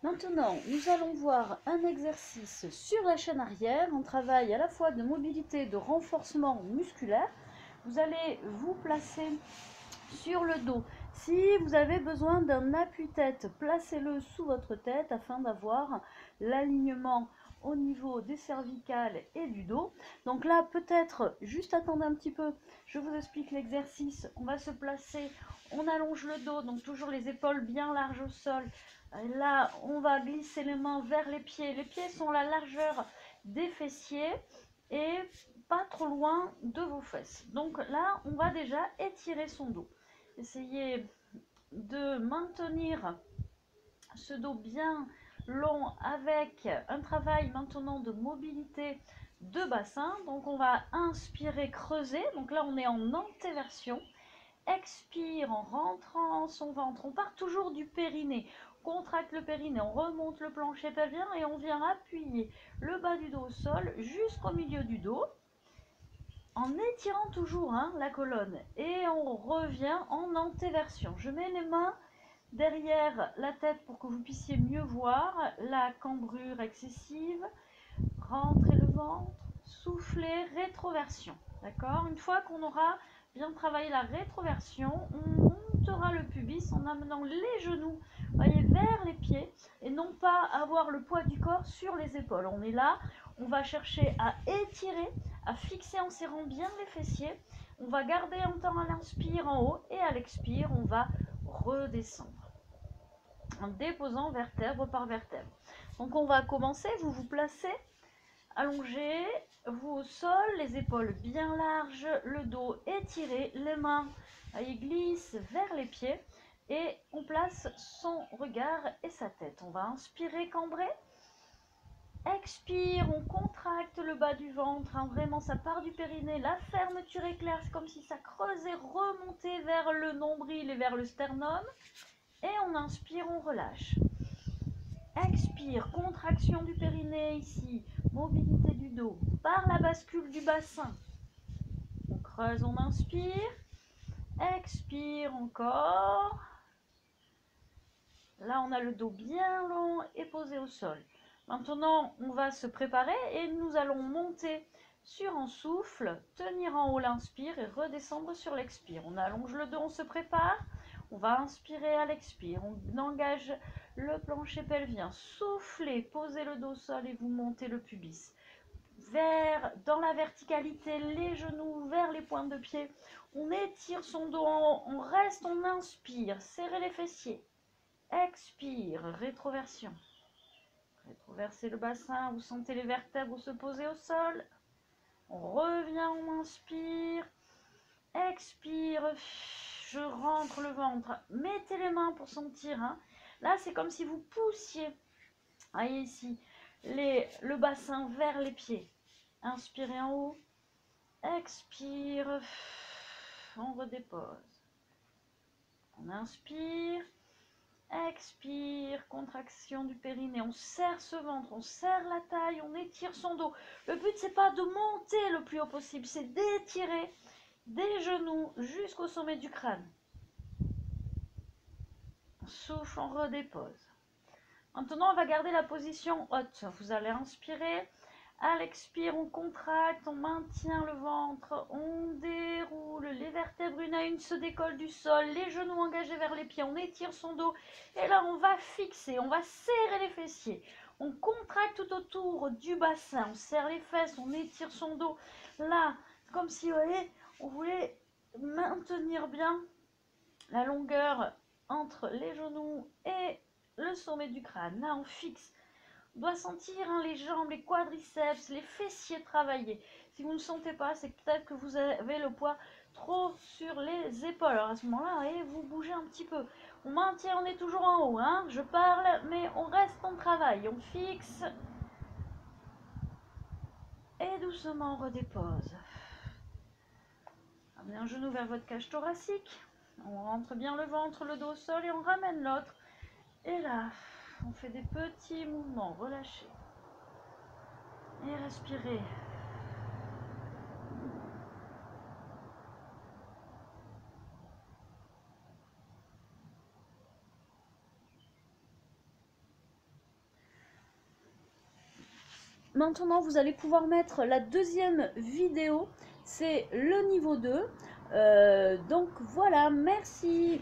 Maintenant, nous allons voir un exercice sur la chaîne arrière, un travail à la fois de mobilité et de renforcement musculaire. Vous allez vous placer sur le dos. Si vous avez besoin d'un appui-tête, placez-le sous votre tête afin d'avoir l'alignement au niveau des cervicales et du dos. Donc là, peut-être, juste attendez un petit peu, je vous explique l'exercice. On va se placer, on allonge le dos, donc toujours les épaules bien larges au sol. Là, on va glisser les mains vers les pieds. Les pieds sont la largeur des fessiers et pas trop loin de vos fesses. Donc là, on va déjà étirer son dos. Essayez de maintenir ce dos bien long avec un travail maintenant de mobilité de bassin. Donc on va inspirer, creuser. Donc là, on est en antéversion. Expire en rentrant son ventre. On part toujours du périnée. On contracte le périnée, on remonte le plancher pelvien et on vient appuyer le bas du dos au sol jusqu'au milieu du dos en étirant toujours la colonne. Et on revient en antéversion. Je mets les mains derrière la tête pour que vous puissiez mieux voir la cambrure excessive. Rentrez le ventre, soufflez, rétroversion. D'accord? Une fois qu'on aura bien travaillé la rétroversion, on montera le pubis en amenant les genoux, voyez, vers les pieds et non pas avoir le poids du corps sur les épaules. On est là, on va chercher à étirer, à fixer en serrant bien les fessiers. On va garder un temps à l'inspire en haut et à l'expire, on va redescendre en déposant vertèbre par vertèbre. Donc on va commencer, vous vous placez allongé, vous au sol, les épaules bien larges, le dos étiré, les mains glissent vers les pieds et on place son regard et sa tête. On va inspirer, cambrer. Expire, on contracte le bas du ventre, vraiment ça part du périnée, la fermeture éclair, c'est comme si ça creusait, remontait vers le nombril et vers le sternum. Et on inspire, on relâche. Expire, contraction du périnée ici, mobilité du dos par la bascule du bassin. On creuse, on inspire, expire encore. Là, on a le dos bien long et posé au sol. Maintenant, on va se préparer et nous allons monter sur un souffle, tenir en haut l'inspire et redescendre sur l'expire. On allonge le dos, on se prépare. On va inspirer à l'expire. On engage le plancher pelvien. Soufflez, posez le dos au sol et vous montez le pubis. Dans la verticalité, les genoux vers les pointes de pied. On étire son dos en haut. On reste, on inspire. Serrez les fessiers. Expire, rétroversion. Rétroversez le bassin, vous sentez les vertèbres se poser au sol. On revient, on inspire. Expire, je rentre le ventre. Mettez les mains pour sentir. Là, c'est comme si vous poussiez. Voyez ici, le bassin vers les pieds. Inspirez en haut. Expire. On redépose. On inspire. Expire, contraction du périnée, on serre ce ventre, on serre la taille, on étire son dos. Le but, c'est pas de monter le plus haut possible, c'est d'étirer des genoux jusqu'au sommet du crâne. On souffle, on redépose. Maintenant, on va garder la position haute. Vous allez inspirer. À l'expire, on contracte, on maintient le ventre, on déroule, les vertèbres une à une se décollent du sol, les genoux engagés vers les pieds, on étire son dos. Et là, on va fixer, on va serrer les fessiers. On contracte tout autour du bassin, on serre les fesses, on étire son dos. Là, comme si, vous voyez, on voulait maintenir bien la longueur entre les genoux et le sommet du crâne. Là, on fixe. On doit sentir les jambes, les quadriceps, les fessiers travailler. Si vous ne sentez pas, c'est peut-être que vous avez le poids trop sur les épaules. Alors à ce moment-là, vous bougez un petit peu. On maintient, on est toujours en haut. Je parle, mais on reste en travail. On fixe. Et doucement, on redépose. Amenez un genou vers votre cage thoracique. On rentre bien le ventre, le dos au sol et on ramène l'autre. Et là, on fait des petits mouvements, relâchez. Et respirez. maintenant, vous allez pouvoir mettre la deuxième vidéo. C'est le niveau 2. Donc voilà, merci.